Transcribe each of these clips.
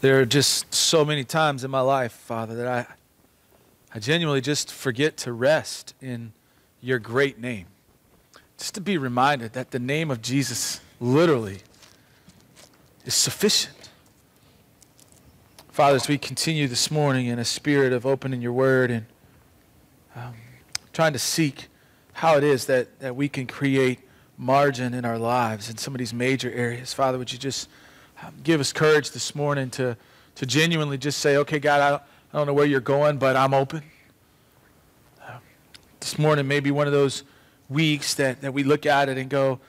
There are just so many times in my life, Father, that I genuinely just forget to rest in your great name. Just to be reminded that the name of Jesus literally is sufficient. Father, as we continue this morning in a spirit of opening your word and trying to seek how it is that we can create margin in our lives in some of these major areas, Father, would you just give us courage this morning to genuinely just say, okay, God, I don't know where you're going, but I'm open. This morning may be one of those weeks that we look at it and go,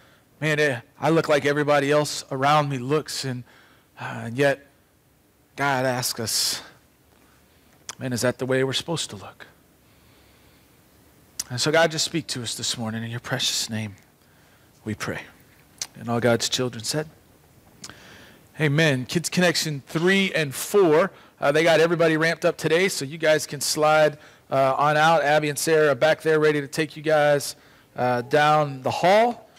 man, I look like everybody else around me looks, and yet God asks us, man, is that the way we're supposed to look? And so God, just speak to us this morning in your precious name, we pray. And all God's children said, amen. Kids Connection 3 and 4. They got everybody ramped up today, so you guys can slide on out. Abby and Sarah are back there ready to take you guys down the hall.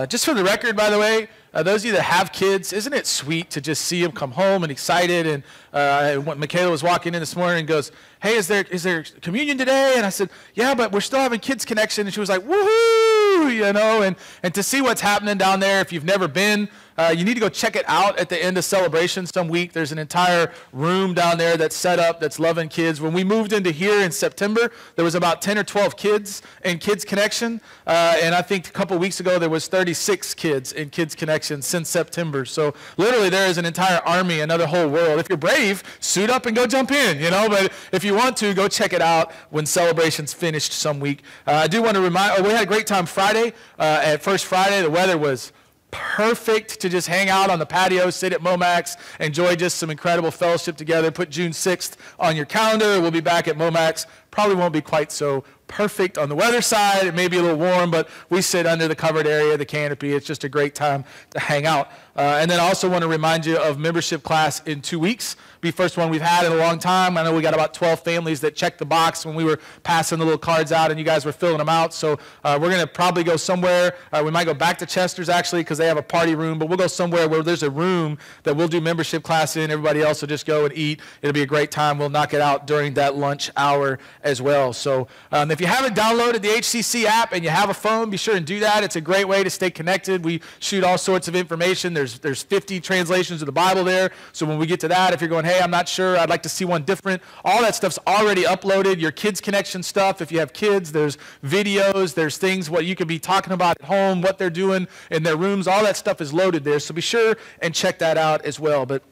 Just for the record, by the way, those of you that have kids, isn't it sweet to just see them come home and excited? And when Michaela was walking in this morning and goes, hey, is there communion today? And I said, yeah, but we're still having Kids Connection. And she was like, woohoo, you know, and to see what's happening down there, if you've never been, you need to go check it out at the end of celebration some week. There's an entire room down there that's set up that's loving kids. When we moved into here in September, there was about 10 or 12 kids in Kids Connection. And I think a couple weeks ago, there was 36 kids in Kids Connection since September. So literally there is an entire army, another whole world. If you're brave, suit up and go jump in, you know. But if you want to, go check it out when celebration's finished some week. I do want to remind, we had a great time Friday. At First Friday, the weather was perfect to just hang out on the patio, sit at Momax, enjoy just some incredible fellowship together. Put June 6th on your calendar. We'll be back at Momax. Probably won't be quite so perfect on the weather side. It may be a little warm, but we sit under the covered area, the canopy. It's just a great time to hang out. And then I also want to remind you of membership class in 2 weeks. Be first one we've had in a long time. I know we got about 12 families that checked the box when we were passing the little cards out and you guys were filling them out. So we're going to probably go somewhere. We might go back to Chester's actually because they have a party room, but we'll go somewhere where there's a room that we'll do membership class in. Everybody else will just go and eat. It'll be a great time. We'll knock it out during that lunch hour as well. So if you haven't downloaded the HCC app and you have a phone, be sure and do that. It's a great way to stay connected. We shoot all sorts of information. There's 50 translations of the Bible there. So when we get to that, if you're going, hey, I'm not sure, I'd like to see one different, all that stuff's already uploaded. Your Kids Connection stuff, if you have kids, there's videos, there's things what you could be talking about at home, what they're doing in their rooms, all that stuff is loaded there. So be sure and check that out as well. But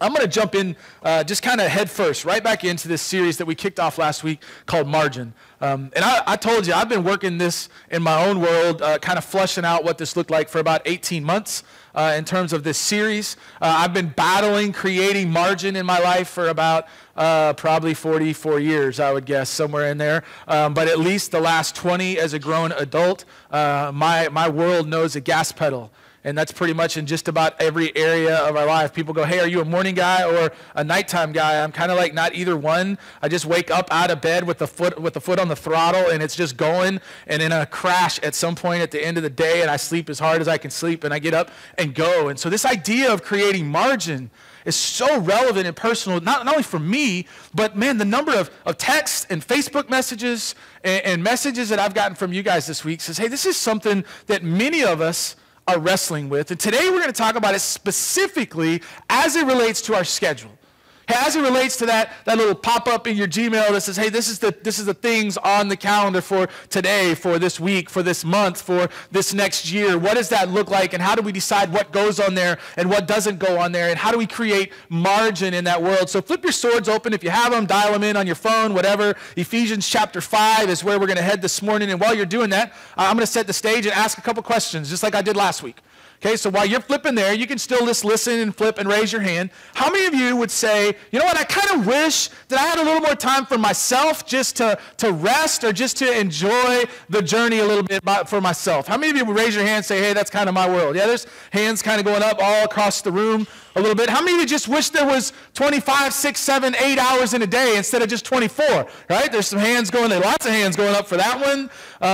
I'm going to jump in just kind of head first, right back into this series that we kicked off last week called Margin. And I told you, I've been working this in my own world, kind of fleshing out what this looked like for about 18 months in terms of this series. I've been battling creating margin in my life for about probably 44 years, I would guess, somewhere in there. But at least the last 20 as a grown adult, my world knows a gas pedal. And that's pretty much in just about every area of our life. People go, hey, are you a morning guy or a nighttime guy? I'm kind of like not either one. I just wake up out of bed with the foot on the throttle, and it's just going, and in a crash at some point at the end of the day, and I sleep as hard as I can sleep, and I get up and go. And so this idea of creating margin is so relevant and personal, not only for me, but man, the number of texts and Facebook messages and messages that I've gotten from you guys this week says, hey, this is something that many of us are wrestling with. And today we're going to talk about it specifically as it relates to our schedule. As it relates to that little pop-up in your Gmail that says, hey, this is the things on the calendar for today, for this week, for this month, for this next year. What does that look like? And how do we decide what goes on there and what doesn't go on there? And how do we create margin in that world? So flip your swords open. If you have them, dial them in on your phone, whatever. Ephesians chapter 5 is where we're going to head this morning. And while you're doing that, I'm going to set the stage and ask a couple questions, just like I did last week. Okay, so while you're flipping there, you can still just listen and flip and raise your hand. How many of you would say, you know what, I kind of wish that I had a little more time for myself just to rest or just to enjoy the journey a little bit for myself? How many of you would raise your hand and say, hey, that's kind of my world? Yeah, there's hands kind of going up all across the room a little bit. How many of you just wish there was 25, 6, 7, 8 hours in a day instead of just 24, right? There's some hands going there, lots of hands going up for that one.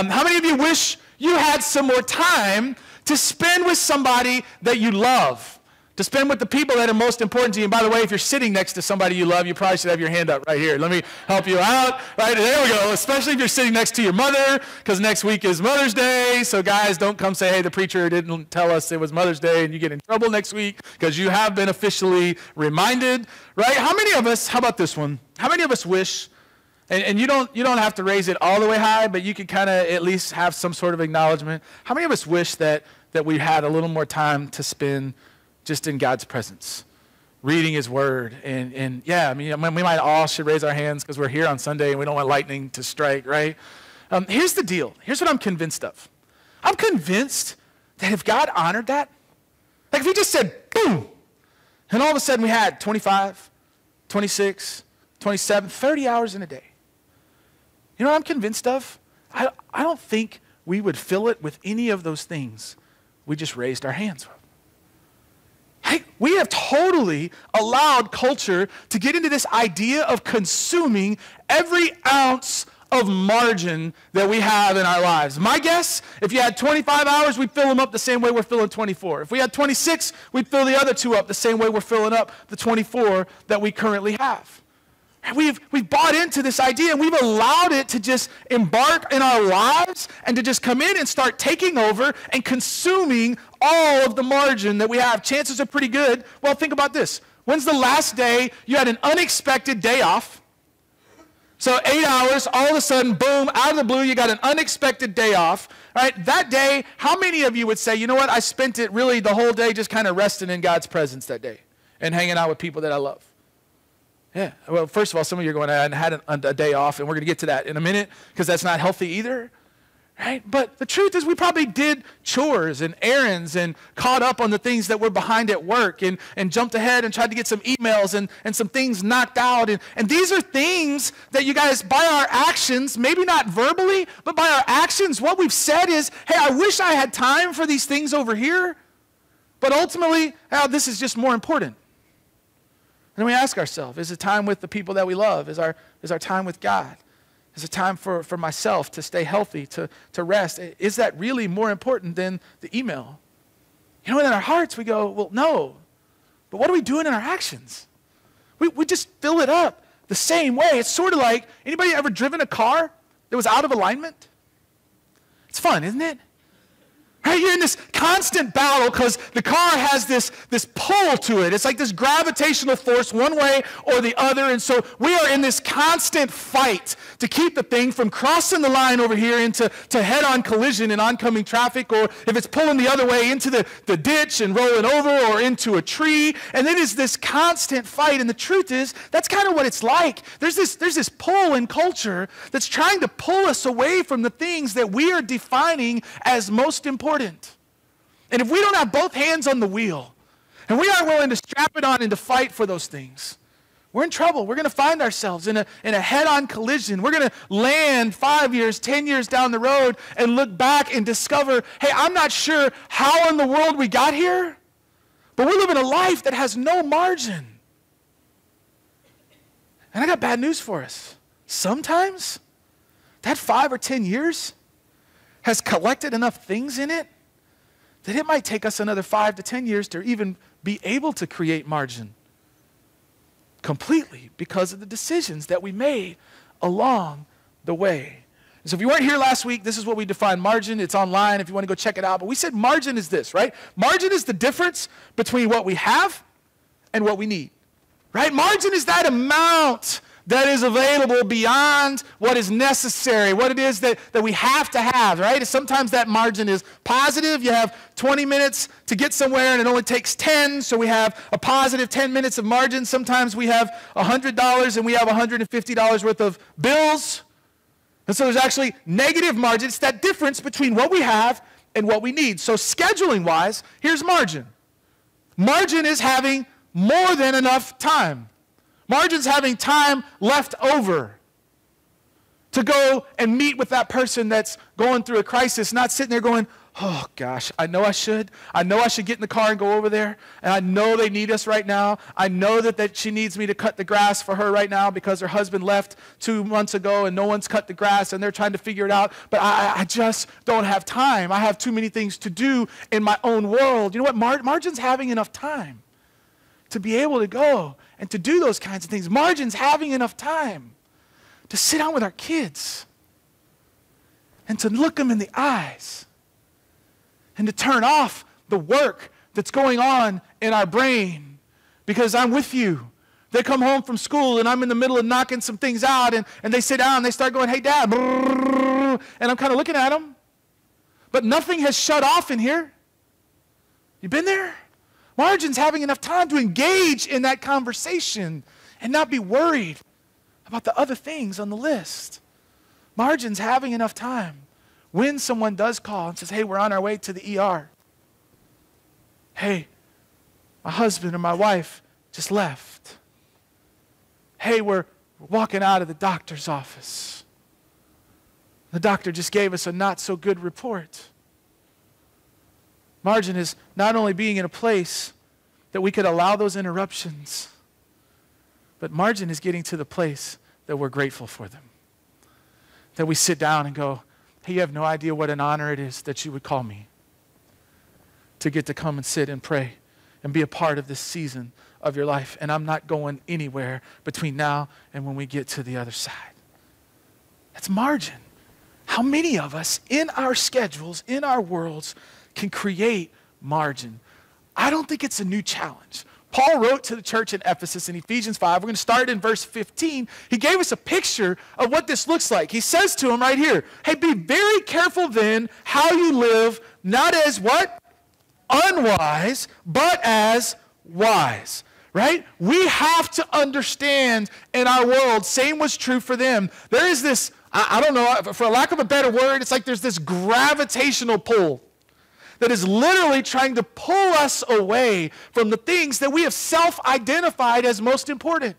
How many of you wish you had some more time to spend with somebody that you love, to spend with the people that are most important to you. And by the way, if you're sitting next to somebody you love, you probably should have your hand up right here. Let me help you out. Right, there we go. Especially if you're sitting next to your mother, because next week is Mother's Day. So guys, don't come say, hey, the preacher didn't tell us it was Mother's Day, and you get in trouble next week, because you have been officially reminded, right? How many of us, how about this one? How many of us wish, and you don't have to raise it all the way high, but you can kind of at least have some sort of acknowledgement. How many of us wish that we had a little more time to spend just in God's presence, reading his word? And yeah, I mean, we might all should raise our hands because we're here on Sunday and we don't want lightning to strike, right? Here's the deal. Here's what I'm convinced of. I'm convinced that if God honored that, like if he just said, boom, and all of a sudden we had 25, 26, 27, 30 hours in a day. You know what I'm convinced of? I don't think we would fill it with any of those things we just raised our hands with. Hey, we have totally allowed culture to get into this idea of consuming every ounce of margin that we have in our lives. My guess, if you had 25 hours, we'd fill them up the same way we're filling 24. If we had 26, we'd fill the other two up the same way we're filling up the 24 that we currently have. And we've bought into this idea, and we've allowed it to just embark in our lives and to just come in and start taking over and consuming all of the margin that we have. Chances are pretty good. Well, think about this. When's the last day you had an unexpected day off? So 8 hours, all of a sudden, boom, out of the blue, you got an unexpected day off. All right, that day, how many of you would say, you know what, I spent it really the whole day just kind of resting in God's presence that day and hanging out with people that I love? Yeah, well, first of all, some of you are going, I had a day off, and we're going to get to that in a minute because that's not healthy either, right? But the truth is we probably did chores and errands and caught up on the things that were behind at work and jumped ahead and tried to get some emails and some things knocked out. And these are things that you guys, by our actions, maybe not verbally, but by our actions, what we've said is, hey, I wish I had time for these things over here, but ultimately, this is just more important. And we ask ourselves, is it time with the people that we love? Is our time with God? Is it time for myself to stay healthy, to rest? Is that really more important than the email? You know, in our hearts we go, well, no. But what are we doing in our actions? We just fill it up the same way. It's sort of like, anybody ever driven a car that was out of alignment? It's fun, isn't it? Right? You're in this constant battle because the car has this pull to it. It's like this gravitational force one way or the other. And so we are in this constant fight to keep the thing from crossing the line over here into head-on collision in oncoming traffic, or if it's pulling the other way into the ditch and rolling over or into a tree. And it is this constant fight. And the truth is, that's kind of what it's like. There's this pull in culture that's trying to pull us away from the things that we are defining as most important. And if we don't have both hands on the wheel, and we aren't willing to strap it on and to fight for those things, we're in trouble. We're going to find ourselves in a head-on collision. We're going to land 5 years, 10 years down the road and look back and discover, hey, I'm not sure how in the world we got here, but we're living a life that has no margin. And I got bad news for us. Sometimes that 5 or 10 years has collected enough things in it that it might take us another 5 to 10 years to even be able to create margin completely because of the decisions that we made along the way. And so if you weren't here last week, this is what we define margin. It's online if you want to go check it out. But we said margin is this, right? Margin is the difference between what we have and what we need, right? Margin is that amount that is available beyond what is necessary, what it is that we have to have, right? Sometimes that margin is positive. You have 20 minutes to get somewhere and it only takes 10, so we have a positive 10 minutes of margin. Sometimes we have $100 and we have $150 worth of bills. And so there's actually negative margin. It's that difference between what we have and what we need. So scheduling-wise, here's margin. Margin is having more than enough time. Margin's having time left over to go and meet with that person that's going through a crisis, not sitting there going, oh gosh, I know I should get in the car and go over there, and I know they need us right now. I know that she needs me to cut the grass for her right now because her husband left 2 months ago and no one's cut the grass and they're trying to figure it out, but I just don't have time. I have too many things to do in my own world. You know what? Margin's having enough time to be able to go and to do those kinds of things. Margin's having enough time to sit down with our kids and to look them in the eyes and to turn off the work that's going on in our brain, because I'm with you. They come home from school and I'm in the middle of knocking some things out, and they sit down and they start going, hey, Dad, and I'm kind of looking at them. But nothing has shut off in here. You been there? Margin's having enough time to engage in that conversation and not be worried about the other things on the list. Margin's having enough time when someone does call and says, hey, we're on our way to the ER. Hey, my husband or my wife just left. Hey, we're walking out of the doctor's office. The doctor just gave us a not so good report. Margin is not only being in a place that we could allow those interruptions, but margin is getting to the place that we're grateful for them. That we sit down and go, hey, you have no idea what an honor it is that you would call me to get to come and sit and pray and be a part of this season of your life. And I'm not going anywhere between now and when we get to the other side. That's margin. How many of us in our schedules, in our worlds, can create margin? I don't think it's a new challenge. Paul wrote to the church in Ephesus in Ephesians 5. We're going to start in verse 15. He gave us a picture of what this looks like. He says to him right here, hey, be very careful then how you live, not as what? Unwise, but as wise. Right? We have to understand in our world, same was true for them. There is this, I don't know, for lack of a better word, it's like there's this gravitational pull that is literally trying to pull us away from the things that we have self-identified as most important.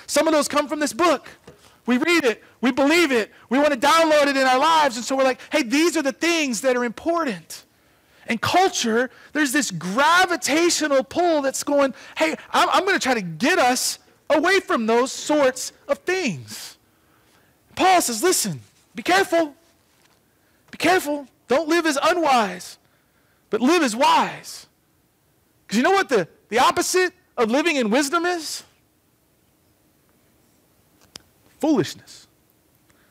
Some of those come from this book. We read it, we believe it, we want to download it in our lives, and so we're like, hey, these are the things that are important. In culture, there's this gravitational pull that's going, hey, I'm going to try to get us away from those sorts of things. Paul says, listen, be careful. Be careful. Don't live as unwise, but live as wise. Because you know what the opposite of living in wisdom is? Foolishness.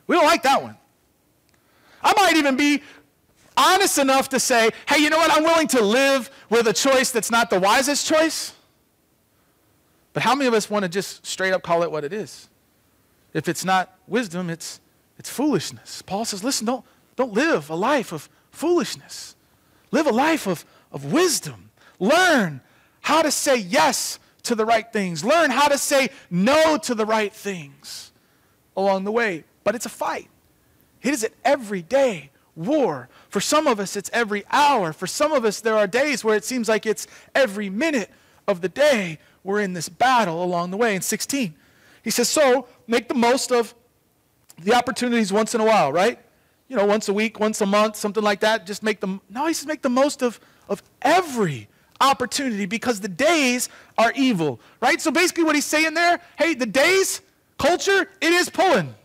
We don't like that one. I might even be honest enough to say, hey, you know what? I'm willing to live with a choice that's not the wisest choice. But how many of us want to just straight up call it what it is? If it's not wisdom, it's foolishness. Paul says, listen, don't live a life of foolishness. Live a life of wisdom. Learn how to say yes to the right things. Learn how to say no to the right things along the way. But it's a fight. It is an everyday war. For some of us, it's every hour. For some of us, there are days where it seems like it's every minute of the day we're in this battle along the way. In 16, he says, so make the most of the opportunities once in a while, right? You know, once a week, once a month, something like that. Just make them. No, he says make the most of every opportunity because the days are evil, right? So basically what he's saying there, hey, the days, culture, it is pulling.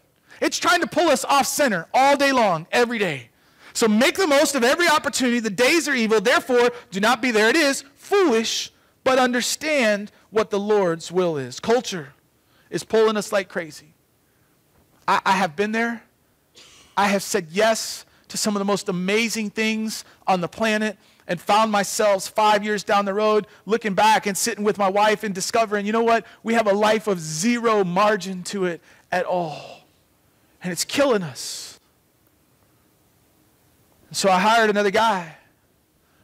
It's trying to pull us off center all day long, every day. So make the most of every opportunity. The days are evil. Therefore, do not be, there it is, foolish, but understand what the Lord's will is. Culture is pulling us like crazy. I have been there. I have said yes to some of the most amazing things on the planet and found myself 5 years down the road looking back and sitting with my wife and discovering, you know what? We have a life of zero margin to it at all. And it's killing us. So I hired another guy.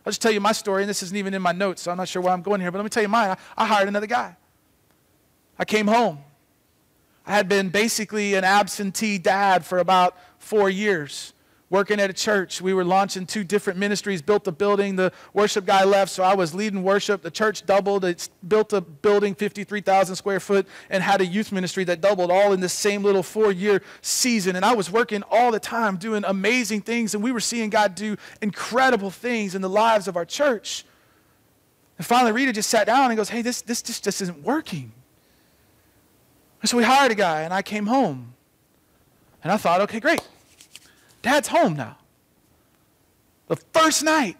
I'll just tell you my story, and this isn't even in my notes, so I'm not sure why I'm going here, but let me tell you mine. I hired another guy. I came home. I had been basically an absentee dad for about 4 years, working at a church. We were launching 2 different ministries, built a building. The worship guy left, so I was leading worship. The church doubled. It built a building, 53,000 square foot, and had a youth ministry that doubled all in this same little 4-year season. And I was working all the time, doing amazing things, and we were seeing God do incredible things in the lives of our church. And finally, Rita just sat down and goes, hey, this just isn't working. And so we hired a guy, and I came home. And I thought, okay, great. Dad's home now. The first night,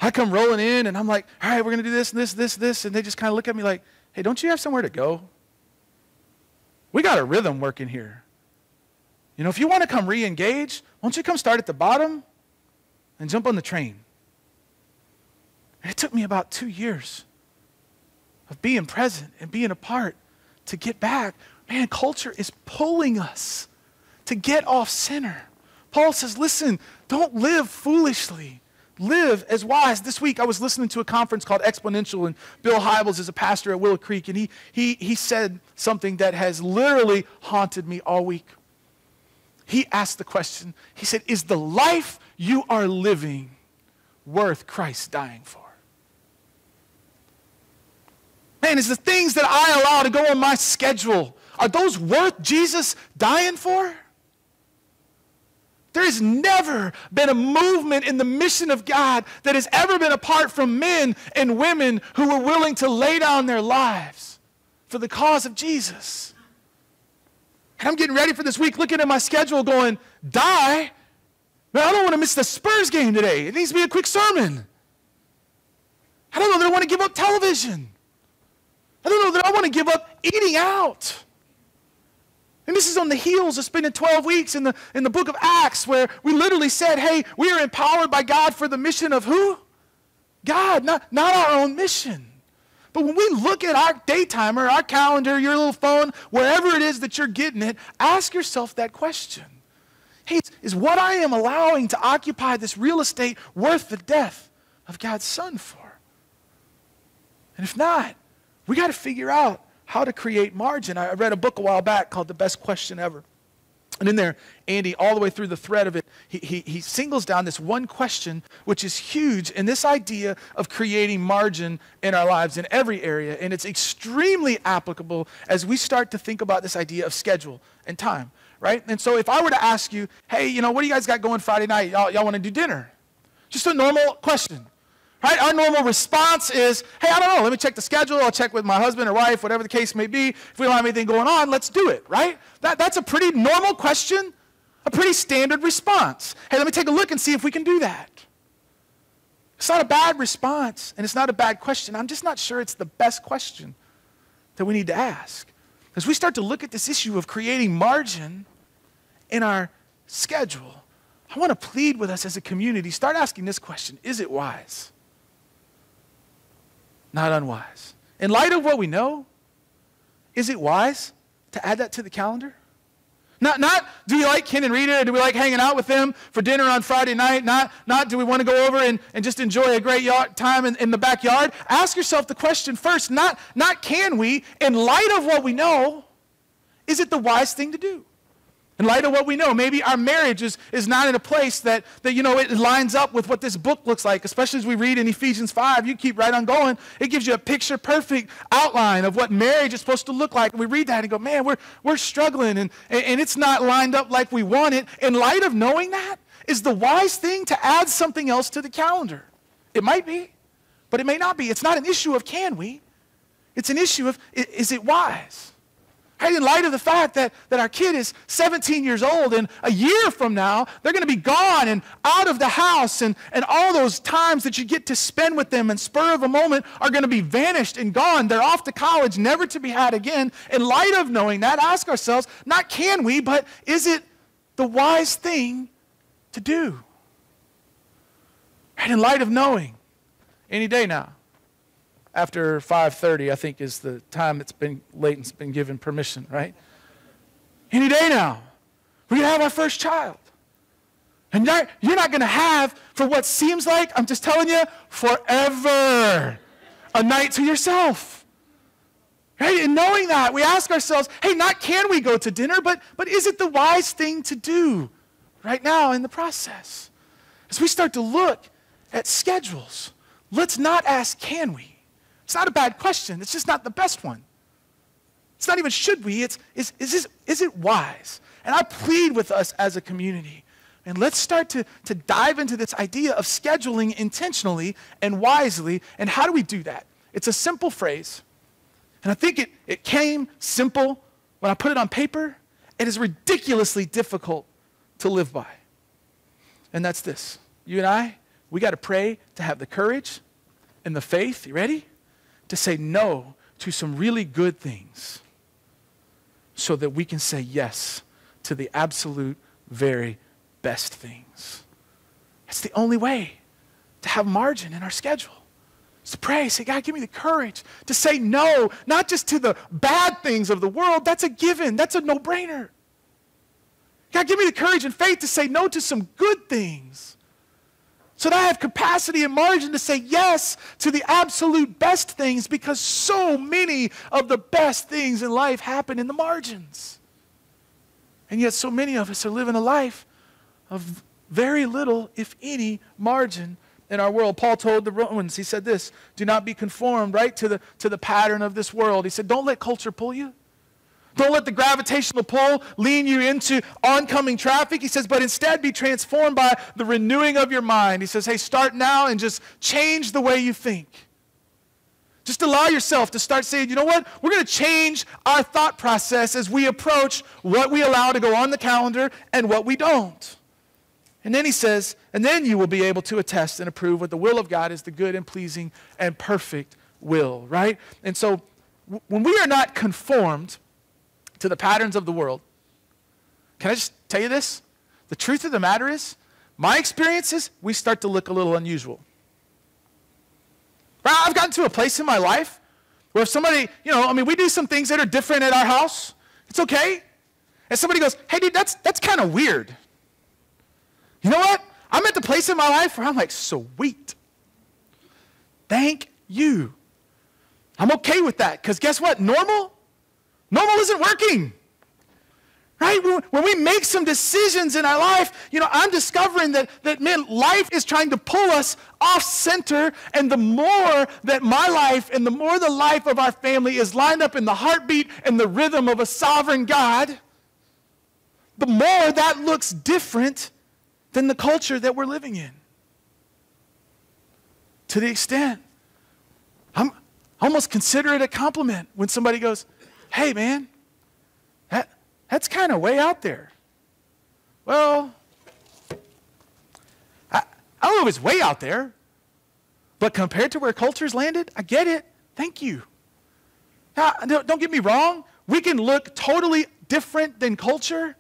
I come rolling in and I'm like, all right, we're going to do this and this. And they just kind of look at me like, hey, don't you have somewhere to go? We got a rhythm working here. You know, if you want to come re-engage, why don't you come start at the bottom and jump on the train? And it took me about 2 years of being present and being a part to get back. Man, culture is pulling us to get off center. Paul says, listen, don't live foolishly. Live as wise. This week I was listening to a conference called Exponential, and Bill Hybels is a pastor at Willow Creek, and he said something that has literally haunted me all week. He asked the question, he said, is the life you are living worth Christ dying for? Man, is the things that I allow to go on my schedule, are those worth Jesus dying for? There has never been a movement in the mission of God that has ever been apart from men and women who were willing to lay down their lives for the cause of Jesus. And I'm getting ready for this week, looking at my schedule going, die? Man, I don't want to miss the Spurs game today. It needs to be a quick sermon. I don't know that I want to give up television. I don't know that I want to give up eating out. And this is on the heels of spending 12 weeks in the book of Acts, where we literally said, hey, we are empowered by God for the mission of who? God, not our own mission. But when we look at our daytimer, our calendar, your little phone, wherever it is that you're getting it, ask yourself that question. Hey, is what I am allowing to occupy this real estate worth the death of God's Son for? And if not, we got to figure out how to create margin. I read a book a while back called The Best Question Ever. And in there, Andy, all the way through the thread of it, he singles down this one question, which is huge, and this idea of creating margin in our lives in every area. And it's extremely applicable as we start to think about this idea of schedule and time, right? And so if I were to ask you, hey, you know, what do you guys got going Friday night? Y'all want to do dinner? Just a normal question. Right? Our normal response is, hey, I don't know, let me check the schedule, I'll check with my husband or wife, whatever the case may be. If we don't have anything going on, let's do it, right? That's a pretty normal question, a pretty standard response. Hey, let me take a look and see if we can do that. It's not a bad response, and it's not a bad question. I'm just not sure it's the best question that we need to ask. As we start to look at this issue of creating margin in our schedule, I want to plead with us as a community, start asking this question, is it wise? Not unwise. In light of what we know, is it wise to add that to the calendar? Not do we like Ken and Rita, or do we like hanging out with them for dinner on Friday night? Not do we want to go over and just enjoy a great time in the backyard? Ask yourself the question first, not can we, in light of what we know, is it the wise thing to do? In light of what we know, maybe our marriage is not in a place that you know, it lines up with what this book looks like, especially as we read in Ephesians 5. You keep right on going. It gives you a picture-perfect outline of what marriage is supposed to look like. And we read that and go, man, we're struggling, and it's not lined up like we want it. In light of knowing that, is the wise thing to add something else to the calendar? It might be, but it may not be. It's not an issue of can we. It's an issue of is it wise? Right, in light of the fact that our kid is 17 years old, and a year from now, they're going to be gone and out of the house, and all those times that you get to spend with them and spur of a moment are going to be vanished and gone. They're off to college, never to be had again. In light of knowing that, ask ourselves, not can we, but is it the wise thing to do? Right, in light of knowing, any day now, after 5:30, I think, is the time Leighton's been given permission, right? Any day now, we're going to have our first child. And you're not going to have, for what seems like, I'm just telling you, forever, a night to yourself. Right? And knowing that, we ask ourselves, hey, not can we go to dinner, but is it the wise thing to do right now in the process? As we start to look at schedules, let's not ask, can we? It's not a bad question. It's just not the best one. It's not even should we. Is it wise? And I plead with us as a community. And let's start to dive into this idea of scheduling intentionally and wisely. And how do we do that? It's a simple phrase. And I think it came simple when I put it on paper. It is ridiculously difficult to live by. And that's this. You and I, we got to pray to have the courage and the faith, you ready? To say no to some really good things so that we can say yes to the absolute very best things. That's the only way to have margin in our schedule. Is to pray, say, God, give me the courage to say no, not just to the bad things of the world. That's a given. That's a no-brainer. God, give me the courage and faith to say no to some good things so that I have capacity and margin to say yes to the absolute best things, because so many of the best things in life happen in the margins. And yet so many of us are living a life of very little, if any, margin in our world. Paul told the Romans, he said this, do not be conformed, right, to the pattern of this world. He said, don't let culture pull you. Don't let the gravitational pull lean you into oncoming traffic. He says, but instead be transformed by the renewing of your mind. He says, hey, start now and just change the way you think. Just allow yourself to start saying, you know what? We're going to change our thought process as we approach what we allow to go on the calendar and what we don't. And then he says, and then you will be able to attest and approve what the will of God is, the good and pleasing and perfect will, right? And so when we are not conformed to the patterns of the world, can I just tell you this? The truth of the matter is, my experiences, we start to look a little unusual. Right? I've gotten to a place in my life where if somebody, we do some things that are different at our house. It's okay. And somebody goes, hey, dude, that's kind of weird. You know what? I'm at the place in my life where I'm like, sweet. Thank you. I'm okay with that, because guess what? Normal isn't working. Right? When we make some decisions in our life, I'm discovering that man, life is trying to pull us off center, and the more that my life and the more the life of our family is lined up in the heartbeat and the rhythm of a sovereign God, the more that looks different than the culture that we're living in. To the extent, I almost consider it a compliment when somebody goes, hey man, that's kind of way out there. Well, I don't know if it's way out there, but compared to where culture's landed, I get it. Thank you. Now, don't get me wrong. We can look totally different than culture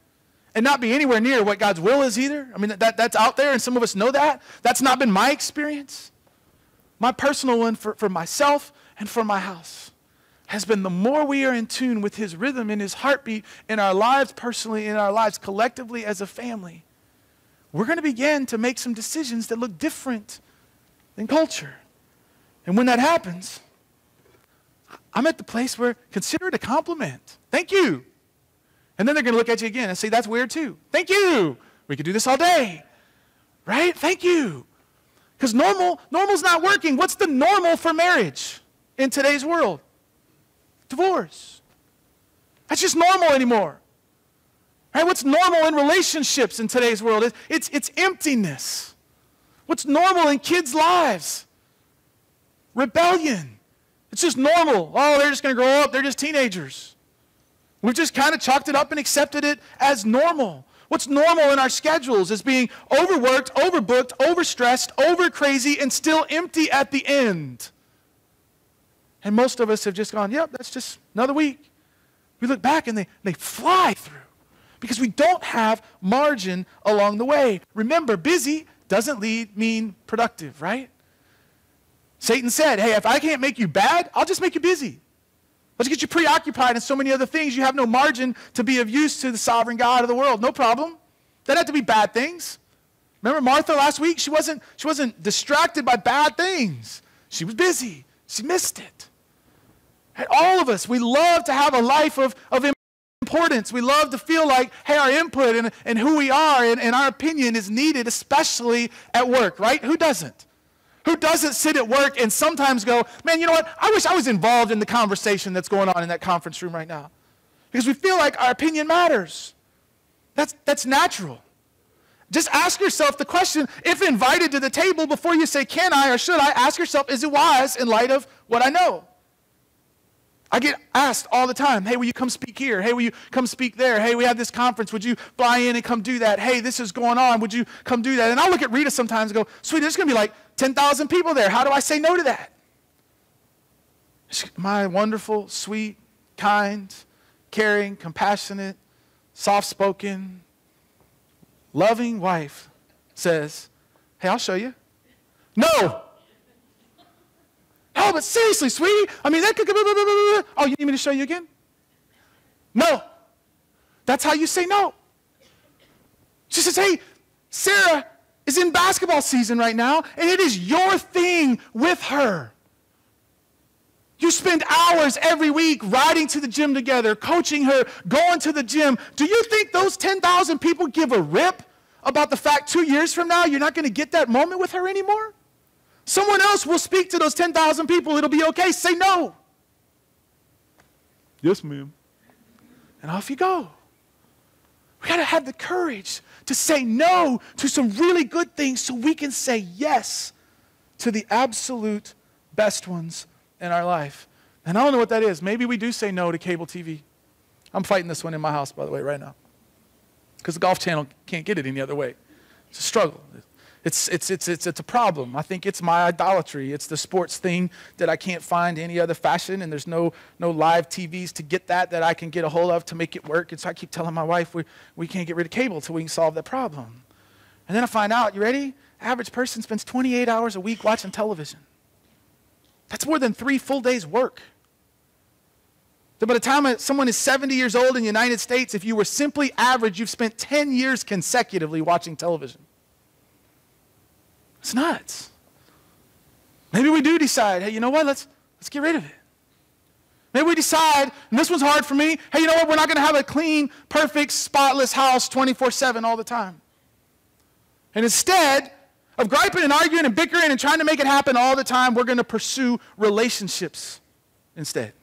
and not be anywhere near what God's will is either. I mean, that's out there, and some of us know that. That's not been my experience. My personal one for myself and for my house has been the more we are in tune with his rhythm and his heartbeat in our lives personally, in our lives collectively as a family, we're going to begin to make some decisions that look different than culture. And when that happens, I'm at the place where consider it a compliment. Thank you. And then they're going to look at you again and say, that's weird too. Thank you. We could do this all day. Right? Thank you. Because normal's not working. What's the normal for marriage in today's world? Divorce. That's just normal anymore. Right? What's normal in relationships in today's world? It's emptiness. What's normal in kids' lives? Rebellion. It's just normal. Oh, they're just going to grow up. They're just teenagers. We've just kind of chalked it up and accepted it as normal. What's normal in our schedules is being overworked, overbooked, overstressed, over crazy, and still empty at the end. And most of us have just gone, yep, that's just another week. We look back and they fly through because we don't have margin along the way. Remember, busy doesn't mean productive, right? Satan said, hey, if I can't make you bad, I'll just make you busy. Let's get you preoccupied in so many other things. You have no margin to be of use to the sovereign God of the world. No problem. Doesn't have to be bad things. Remember Martha last week? She wasn't distracted by bad things. She was busy. She missed it. And all of us, we love to have a life of importance. We love to feel like, hey, our input and who we are and our opinion is needed, especially at work, right? Who doesn't? Who doesn't sit at work and sometimes go, man, you know what? I wish I was involved in the conversation that's going on in that conference room right now. Because we feel like our opinion matters. That's natural. Just ask yourself the question, if invited to the table, before you say, can I or should I, ask yourself, is it wise in light of what I know? I get asked all the time, hey, will you come speak here? Hey, will you come speak there? Hey, we have this conference. Would you fly in and come do that? Hey, this is going on. Would you come do that? And I look at Rita sometimes and go, sweetie, there's going to be like 10,000 people there. How do I say no to that? My wonderful, sweet, kind, caring, compassionate, soft-spoken, loving wife says, hey, I'll show you. No. Oh, but seriously, sweetie, I mean, that could... Oh, you need me to show you again? No. That's how you say no. She says, hey, Sarah is in basketball season right now, and it is your thing with her. You spend hours every week riding to the gym together, coaching her, going to the gym. Do you think those 10,000 people give a rip about the fact 2 years from now you're not going to get that moment with her anymore? Someone else will speak to those 10,000 people. It'll be okay. Say no. Yes, ma'am. And off you go. We got to have the courage to say no to some really good things so we can say yes to the absolute best ones in our life. And I don't know what that is. Maybe we do say no to cable TV. I'm fighting this one in my house, by the way, right now. Because the Golf Channel can't get it any other way. It's a struggle. It's a problem. I think it's my idolatry. It's the sports thing that I can't find any other fashion, and there's no live TVs to get that I can get a hold of to make it work. And so I keep telling my wife we can't get rid of cable until we can solve that problem. And then I find out, you ready? Average person spends 28 hours a week watching television. That's more than 3 full days' work. So by the time someone is 70 years old in the United States, if you were simply average, you've spent 10 years consecutively watching television. It's nuts. Maybe we do decide, hey, you know what? Let's get rid of it. Maybe we decide, and this one's hard for me, hey, you know what? We're not going to have a clean, perfect, spotless house 24/7 all the time. And instead of griping and arguing and bickering and trying to make it happen all the time, we're going to pursue relationships instead.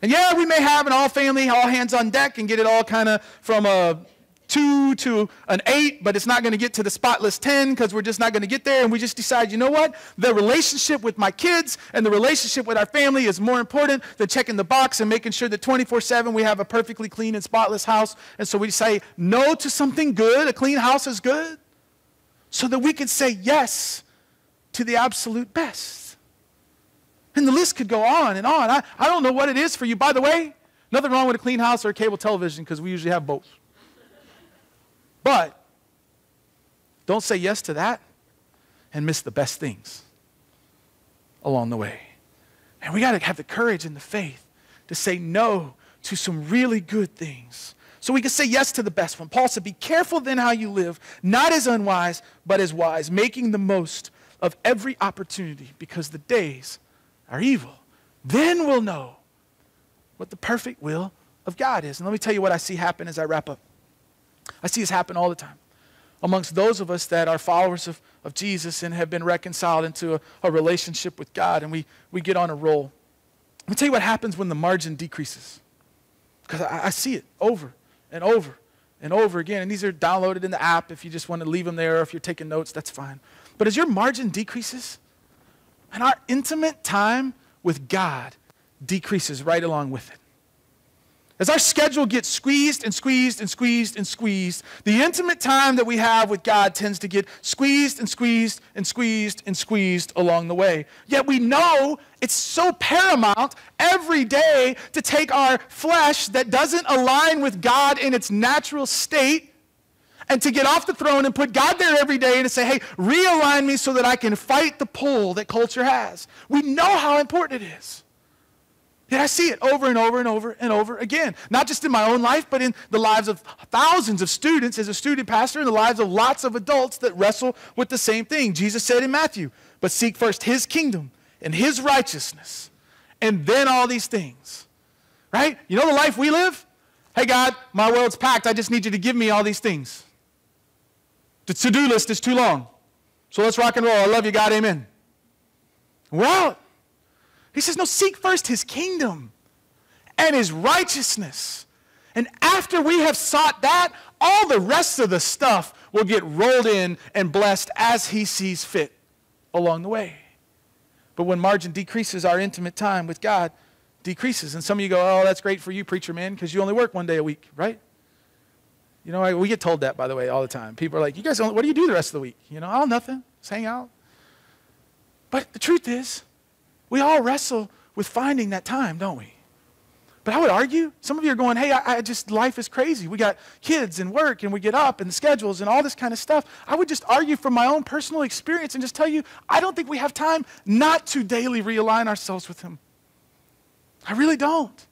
And yeah, we may have an all family, all hands on deck and get it all kind of from a 2 to an 8, but it's not going to get to the spotless 10 because we're just not going to get there. And we just decide, you know what? The relationship with my kids and the relationship with our family is more important than checking the box and making sure that 24/7 we have a perfectly clean and spotless house. And so we say no to something good. A clean house is good. So that we can say yes to the absolute best. And the list could go on and on. I don't know what it is for you. By the way, nothing wrong with a clean house or a cable television because we usually have both. But don't say yes to that and miss the best things along the way. And we got to have the courage and the faith to say no to some really good things so we can say yes to the best one. Paul said, be careful then how you live, not as unwise, but as wise, making the most of every opportunity because the days are evil. Then we'll know what the perfect will of God is. And let me tell you what I see happen as I wrap up. I see this happen all the time amongst those of us that are followers of Jesus and have been reconciled into a relationship with God, and we get on a roll. Let me tell you what happens when the margin decreases, because I see it over and over and over again, and these are downloaded in the app. If you just want to leave them there, or if you're taking notes, that's fine. But as your margin decreases, and our intimate time with God decreases right along with it. As our schedule gets squeezed and squeezed and squeezed and squeezed, the intimate time that we have with God tends to get squeezed and squeezed and squeezed and squeezed along the way. Yet we know it's so paramount every day to take our flesh that doesn't align with God in its natural state and to get off the throne and put God there every day and to say, hey, realign me so that I can fight the pull that culture has. We know how important it is. Yet I see it over and over and over and over again. Not just in my own life, but in the lives of thousands of students as a student pastor, in the lives of lots of adults that wrestle with the same thing. Jesus said in Matthew, but seek first his kingdom and his righteousness, and then all these things. Right? You know the life we live? Hey, God, my world's packed. I just need you to give me all these things. The to-do list is too long. So let's rock and roll. I love you, God. Amen. We're out. He says, no, seek first his kingdom and his righteousness. And after we have sought that, all the rest of the stuff will get rolled in and blessed as he sees fit along the way. But when margin decreases, our intimate time with God decreases. And some of you go, oh, that's great for you, preacher man, because you only work one day a week, right? You know, we get told that, by the way, all the time. People are like, you guys, what do you do the rest of the week? You know, oh, nothing, just hang out. But the truth is, we all wrestle with finding that time, don't we? But I would argue, some of you are going, hey, life is crazy. We got kids and work and we get up and the schedules and all this kind of stuff. I would just argue from my own personal experience and just tell you, I don't think we have time not to daily realign ourselves with Him. I really don't.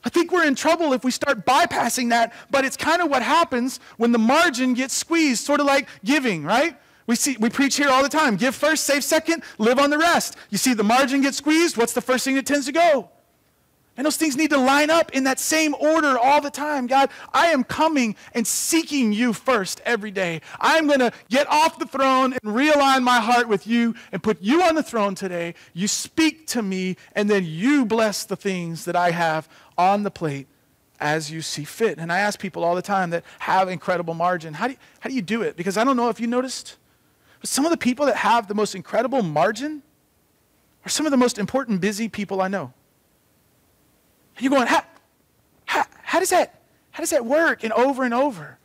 I think we're in trouble if we start bypassing that, but it's kind of what happens when the margin gets squeezed, sort of like giving, right? We preach here all the time, give first, save second, live on the rest. You see the margin get squeezed, what's the first thing that tends to go? And those things need to line up in that same order all the time. God, I am coming and seeking you first every day. I'm going to get off the throne and realign my heart with you and put you on the throne today. You speak to me, and then you bless the things that I have on the plate as you see fit. And I ask people all the time that have incredible margin, how do you do it? Because I don't know if you noticed, but some of the people that have the most incredible margin are some of the most important busy people I know. And you're going, how does that work? And over,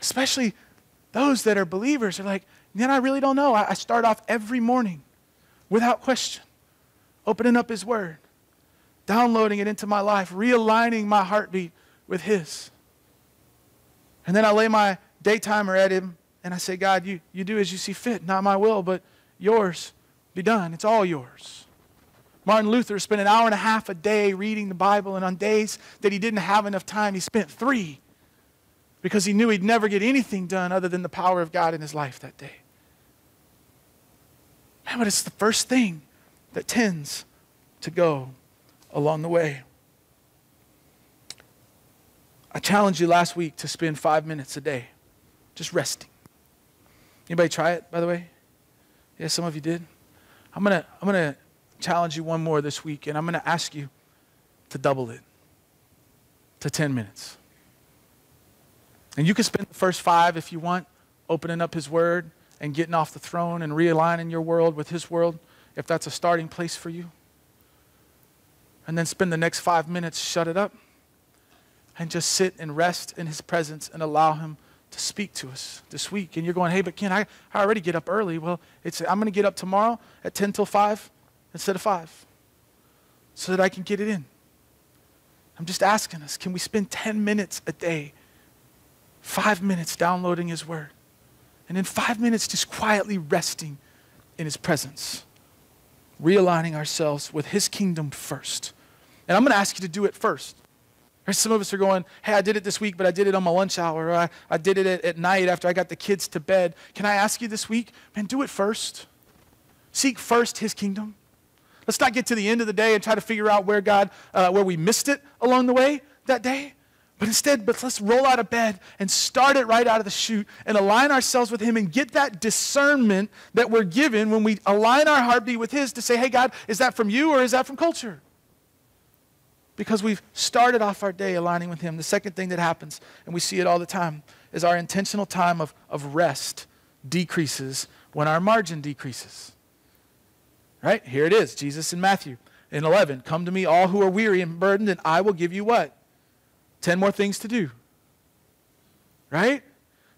especially those that are believers are like, man, I really don't know. I start off every morning without question, opening up His Word, downloading it into my life, realigning my heartbeat with His. And then I lay my day timer at Him and I say, God, you do as you see fit, not my will, but yours be done. It's all yours. Martin Luther spent 1.5 hours a day reading the Bible, and on days that he didn't have enough time, he spent 3 because he knew he'd never get anything done other than the power of God in his life that day. Man, but it's the first thing that tends to go along the way. I challenged you last week to spend 5 minutes a day just resting. Anybody try it, by the way? Yeah, some of you did. I'm gonna challenge you one more this week, and I'm going to ask you to double it to 10 minutes. And you can spend the first 5 if you want, opening up His Word and getting off the throne and realigning your world with His world, if that's a starting place for you. And then spend the next 5 minutes, shut it up, and just sit and rest in His presence and allow Him to speak to us this week. And you're going, hey, but Ken, I already get up early. Well, I'm going to get up tomorrow at 10 till 5. Instead of 5, so that I can get it in. I'm just asking us, can we spend 10 minutes a day, 5 minutes downloading His Word, and then 5 minutes just quietly resting in His presence, realigning ourselves with His kingdom first. And I'm going to ask you to do it first. Some of us are going, hey, I did it this week, but I did it on my lunch hour, or I did it at night after I got the kids to bed. Can I ask you this week, man, do it first. Seek first His kingdom. Let's not get to the end of the day and try to figure out where we missed it along the way that day. But instead, let's roll out of bed and start it right out of the chute and align ourselves with Him and get that discernment that we're given when we align our heartbeat with His to say, hey, God, is that from you or is that from culture? Because we've started off our day aligning with Him. The second thing that happens, and we see it all the time, is our intentional time of rest decreases when our margin decreases. Right? Here it is, Jesus in Matthew in 11. Come to me, all who are weary and burdened, and I will give you what? 10 more things to do. Right?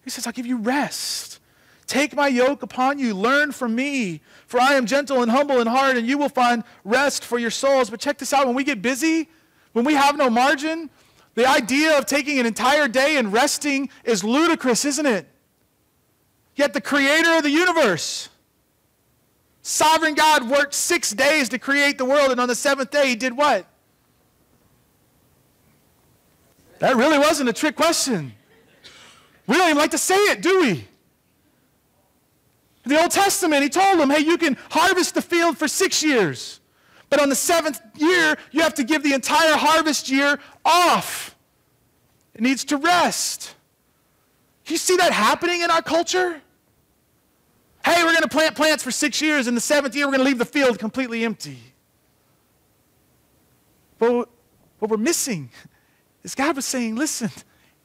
He says, I'll give you rest. Take my yoke upon you. Learn from me. For I am gentle and humble in heart, and you will find rest for your souls. But check this out. When we get busy, when we have no margin, the idea of taking an entire day and resting is ludicrous, isn't it? Yet the creator of the universe, sovereign God, worked 6 days to create the world, and on the 7th day He did what? That really wasn't a trick question. We don't even like to say it, do we? In the Old Testament, He told them, hey, you can harvest the field for 6 years, but on the 7th year, you have to give the entire harvest year off. It needs to rest. Do you see that happening in our culture? Hey, we're going to plant plants for 6 years, and the 7th year we're going to leave the field completely empty. But what we're missing is God was saying, listen,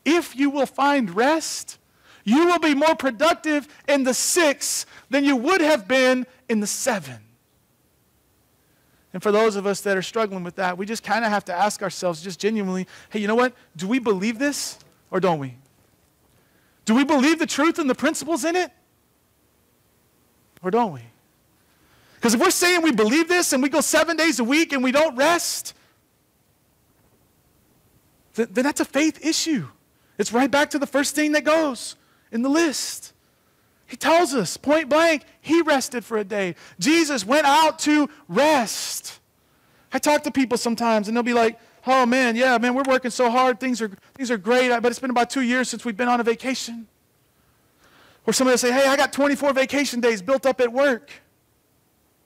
if you will find rest, you will be more productive in the 6 than you would have been in the 7. And for those of us that are struggling with that, we just kind of have to ask ourselves just genuinely, hey, you know what? Do we believe this or don't we? Do we believe the truth and the principles in it or don't we? Because if we're saying we believe this and we go 7 days a week and we don't rest, then that's a faith issue. It's right back to the first thing that goes in the list. He tells us, point blank, he rested for a day. Jesus went out to rest. I talk to people sometimes, and they'll be like, oh, man, yeah, man, we're working so hard. Things are great, but it's been about 2 years since we've been on a vacation. Or somebody will say, hey, I got 24 vacation days built up at work.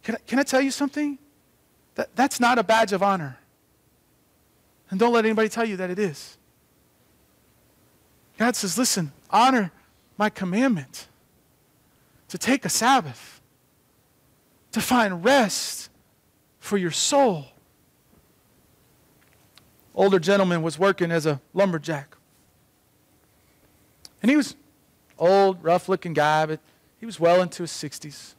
Can I tell you something? That's not a badge of honor. And don't let anybody tell you that it is. God says, listen, honor my commandment to take a Sabbath, to find rest for your soul. Older gentleman was working as a lumberjack. And he was old, rough-looking guy, but he was well into his 60s.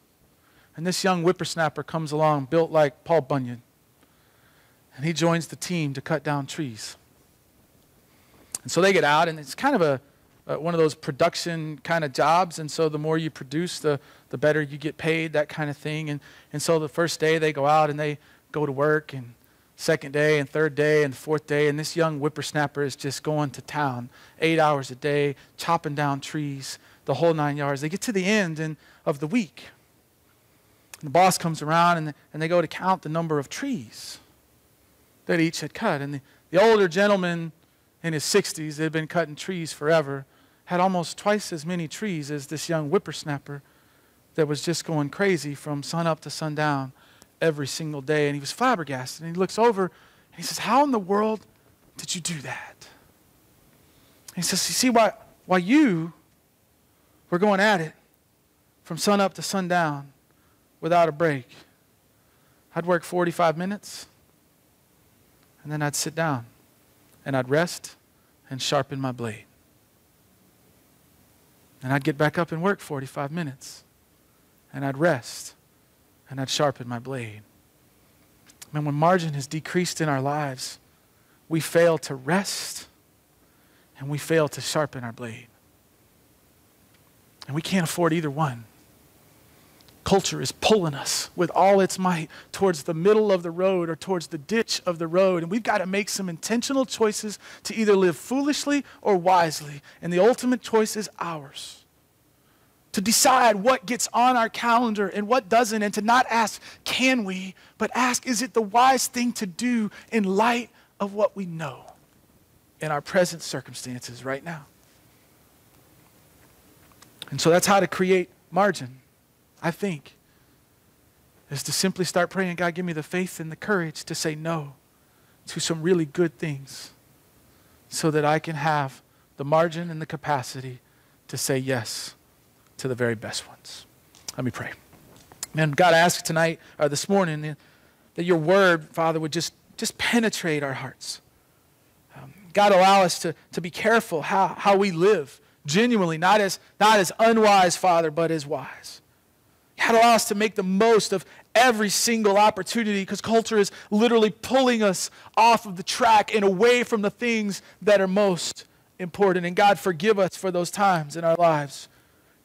And this young whippersnapper comes along, built like Paul Bunyan. And he joins the team to cut down trees. And so they get out, and it's kind of one of those production kind of jobs. And so the more you produce, the better you get paid, that kind of thing. And so the first day they go out and they go to work, and second day and third day and fourth day, and this young whippersnapper is just going to town 8 hours a day, chopping down trees, the whole 9 yards. They get to the end of the week. And the boss comes around, and they go to count the number of trees that each had cut. And the older gentleman in his 60s, that had been cutting trees forever, had almost twice as many trees as this young whippersnapper that was just going crazy from sun up to sundown every single day. And he was flabbergasted. And he looks over and he says, how in the world did you do that? And he says, you see, why you were going at it from sun up to sundown without a break, I'd work 45 minutes and then I'd sit down and I'd rest and sharpen my blade. And I'd get back up and work 45 minutes and I'd rest and I'd sharpen my blade. Man, when margin has decreased in our lives, we fail to rest and we fail to sharpen our blade. And we can't afford either one. Culture is pulling us with all its might towards the middle of the road or towards the ditch of the road. And we've got to make some intentional choices to either live foolishly or wisely. And the ultimate choice is ours. To decide what gets on our calendar and what doesn't, and to not ask, can we, but ask, is it the wise thing to do in light of what we know in our present circumstances right now? And so that's how to create margin, I think, is to simply start praying, God, give me the faith and the courage to say no to some really good things so that I can have the margin and the capacity to say yes to the very best ones. Let me pray. Man, God, I ask tonight, or this morning, that your word, Father, would just penetrate our hearts. God, allow us to be careful how we live, genuinely, not as unwise, Father, but as wise. God, allow us to make the most of every single opportunity, because culture is literally pulling us off of the track and away from the things that are most important. And God, forgive us for those times in our lives,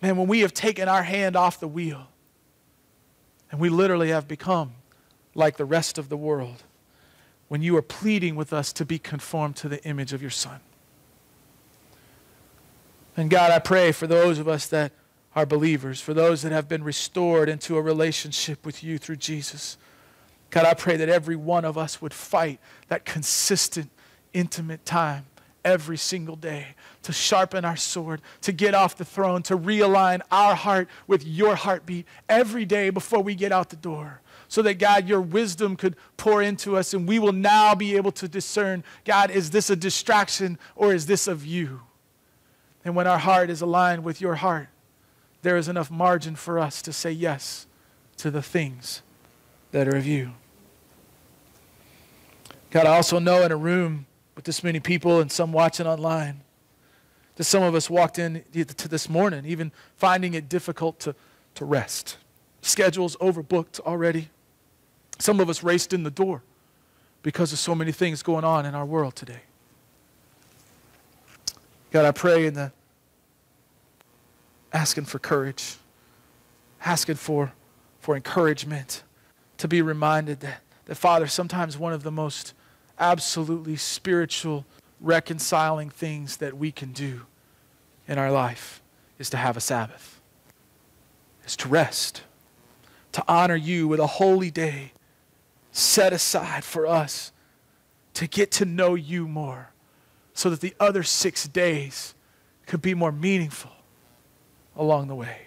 man, when we have taken our hand off the wheel and we literally have become like the rest of the world when you are pleading with us to be conformed to the image of your Son. And God, I pray for those of us that are believers, for those that have been restored into a relationship with you through Jesus. God, I pray that every one of us would fight that consistent, intimate time every single day to sharpen our sword, to get off the throne, to realign our heart with your heartbeat every day before we get out the door. So that, God, your wisdom could pour into us and we will now be able to discern, God, is this a distraction or is this of you? And when our heart is aligned with your heart, there is enough margin for us to say yes to the things that are of you. God, I also know in a room with this many people and some watching online, that some of us walked in to this morning even finding it difficult to rest. Schedules overbooked already. Some of us raced in the door because of so many things going on in our world today. God, I pray asking for courage, asking for encouragement, to be reminded that Father, sometimes one of the most absolutely spiritual, reconciling things that we can do in our life is to have a Sabbath, is to rest, to honor you with a holy day set aside for us to get to know you more, so that the other 6 days could be more meaningful along the way.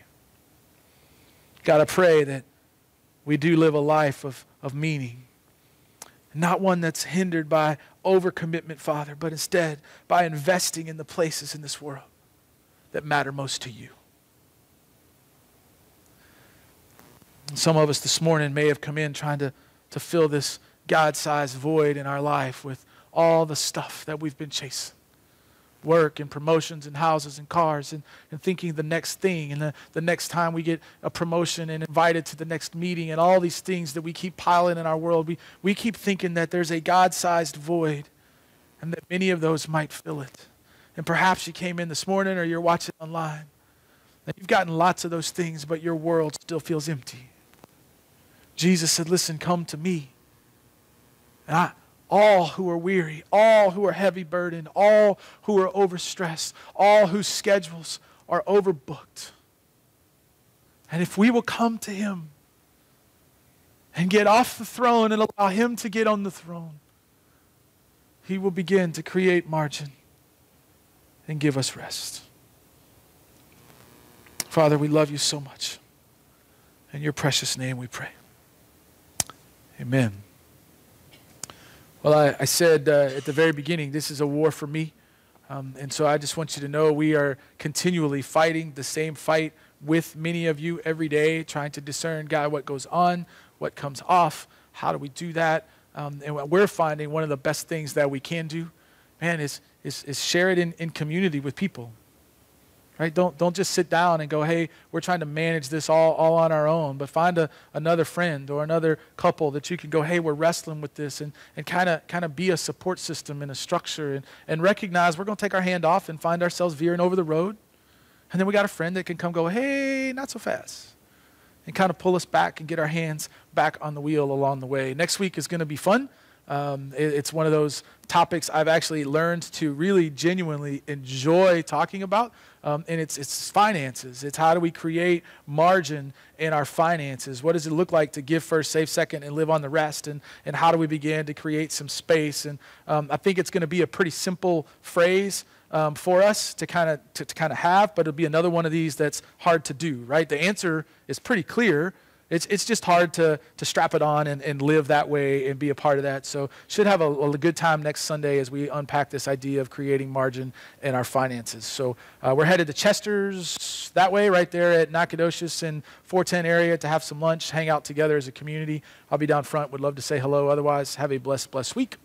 God, I pray that we do live a life of meaning, not one that's hindered by overcommitment, Father, but instead by investing in the places in this world that matter most to you. Some of us this morning may have come in trying to fill this God-sized void in our life with all the stuff that we've been chasing. Work and promotions and houses and cars and thinking the next thing and the next time we get a promotion and invited to the next meeting and all these things that we keep piling in our world. We keep thinking that there's a God-sized void and that many of those might fill it. And perhaps you came in this morning or you're watching online and you've gotten lots of those things, but your world still feels empty. Jesus said, listen, come to me. And all who are weary, all who are heavy burdened, all who are overstressed, all whose schedules are overbooked. And if we will come to him and get off the throne and allow him to get on the throne, he will begin to create margin and give us rest. Father, we love you so much. In your precious name we pray. Amen. Well, I said at the very beginning, this is a war for me. And so I just want you to know we are continually fighting the same fight with many of you every day, trying to discern, God, what goes on, what comes off, how do we do that? And what we're finding, one of the best things that we can do, man, is share it in community with people. Right? Don't just sit down and go, hey, we're trying to manage this all on our own, but find another friend or another couple that you can go, hey, we're wrestling with this, and kind of be a support system and a structure and recognize we're going to take our hand off and find ourselves veering over the road. And then we got a friend that can come go, hey, not so fast, and kind of pull us back and get our hands back on the wheel along the way. Next week is going to be fun. It's one of those topics I've actually learned to really genuinely enjoy talking about, and it's finances. It's how do we create margin in our finances? What does it look like to give first, save second, and live on the rest? And how do we begin to create some space? And I think it's going to be a pretty simple phrase for us to kind of have, but it'll be another one of these that's hard to do. Right? The answer is pretty clear. It's just hard to strap it on and live that way and be a part of that. So should have a good time next Sunday as we unpack this idea of creating margin in our finances. So we're headed to Chester's that way, right there at Nacogdoches and 410 area to have some lunch, hang out together as a community. I'll be down front. Would love to say hello. Otherwise, have a blessed week.